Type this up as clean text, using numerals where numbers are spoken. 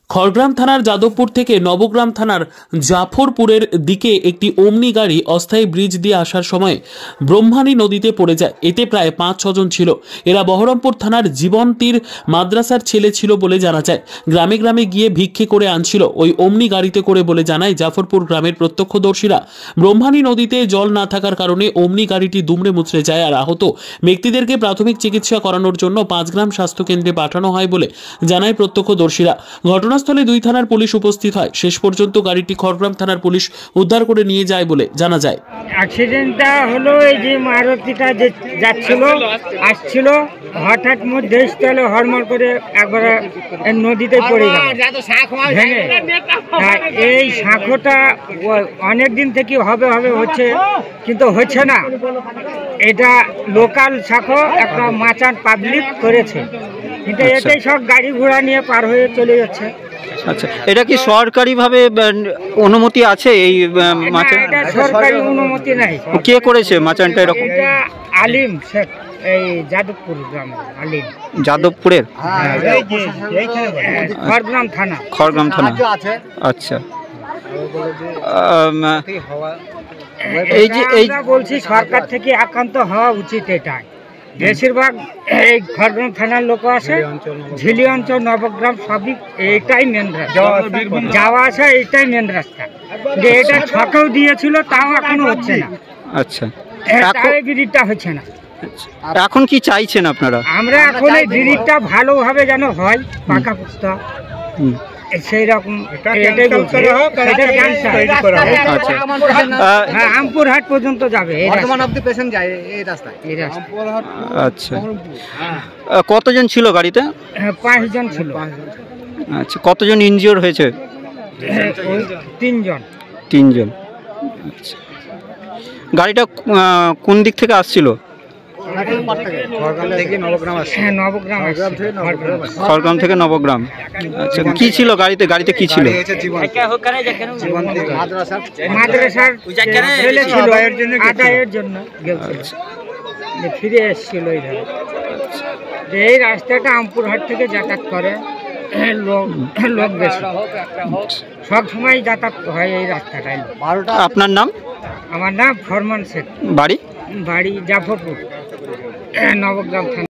খড়গ্রাম থানার যাদবপুর থেকে নবগ্রাম থানার জাফরপুরের দিকে একটি ওমনি গাড়ি অস্থায়ী ব্রিজ দিয়ে আসার সময় ব্রহ্মানী নদীতে পড়ে যায়। এতে প্রায় 5-6 জন ছিল। এরা বহরমপুর থানার জীবন্তীর মাদ্রাসার ছেলে ছিল বলে জানা যায়। গ্রামে গ্রামে গিয়ে ভিক্ষে করে আনছিল ওই ওমনি গাড়িতে করে বলে জানায় জাফরপুর গ্রামের প্রত্যক্ষদর্শীরা। ব্রহ্মানী নদীতে জল না থাকার কারণে ওমনি গাড়িটি দুমড়ে মুচড়ে যায় আর আহত ব্যক্তিদেরকে প্রাথমিক চিকিৎসা করানোর জন্য 5 গ্রাম স্বাস্থ্যকেন্দ্রে পাঠানো হয় বলে জানায় প্রত্যক্ষদর্শীরা। ঘটনাস্থলে 2 থানার পুলিশ উপস্থিত হয়। শেষ পর্যন্ত গাড়িটি খড়গ্রাম থানার পুলিশ উদ্ধার করে নিয়ে যায় বলে জানা যায়। অ্যাক্সিডেন্টটা হলো এই যে মারুতিটা যে যাচ্ছিল আসছিল, হঠাৎ মধ্যে স্থলে হড়মড় করে একবারে নদীতে পড়ে গেল ভেঙে। এই সাঁকোটা অনেক দিন থেকে হবে হচ্ছে, কিন্তু হচ্ছে না। এটা লোকাল সাঁকো, একটা মাচান পাবলিক করেছে, কিন্তু এটাই সব গাড়ি ঘোড়া নিয়ে পার হয়ে চলে যাচ্ছে। আচ্ছা, এটা কি সরকারিভাবে অনুমতি আছে? এই মাচান এটা সরকারি অনুমতি নাই। কে করেছে মাচানটা এরকম? এটা আলিম শেখ, এই যাদবপুর গ্রাম আলিম। যাদবপুরের খড়গ্রাম থানা। খড়গ্রাম থানা, আচ্ছা। এই যে বলছি সরকার থেকে একান্ত হওয়া উচিত। এটাই বেশিরভাগ এই খড়গ্রাম থানার লোক আছে, ঝিলি অঞ্চল নবগ্রাম সবই এইটাই মেন রাস্তা, যাওয়া আসা এইটাই মেন রাস্তা। যে এটা ছকেও দিয়েছিল, তাও এখনো হচ্ছে না। আচ্ছা, ব্রিজটা হচ্ছে না। এখন কি চাইছেন আপনারা? আমরা এখন এই ব্রিজটা ভালোভাবে যেন হয়, পাকা পুস্তা সেই রকম আমপুরহাট পর্যন্ত যাবে। আচ্ছা, কতজন ছিল গাড়িতে? 5 জন ছিল। আচ্ছা, কতজন ইনজিওর হয়েছে? 3 জন। 3 জন। আচ্ছা, গাড়িটা কোন দিক থেকে আসছিল? খড়গ্রাম থেকে নবগ্রাম। আচ্ছা, কি ছিল গাড়িতে? গাড়িতে কি ছিল? মাদ্রাসার ছেলে ছিল, আদায়ের জন্য ফিরে এসেছিল। এই রাস্তাটা আমপুরহাট থেকে যাতায়াত করে লোক বেশি, সব সময় যাতায়াত হয় এই রাস্তাটায়। আপনার নাম? আমার নাম ফরমান শেখ। বাড়ি? বাড়ি জাফরপুর, নবগ্রাম থানা।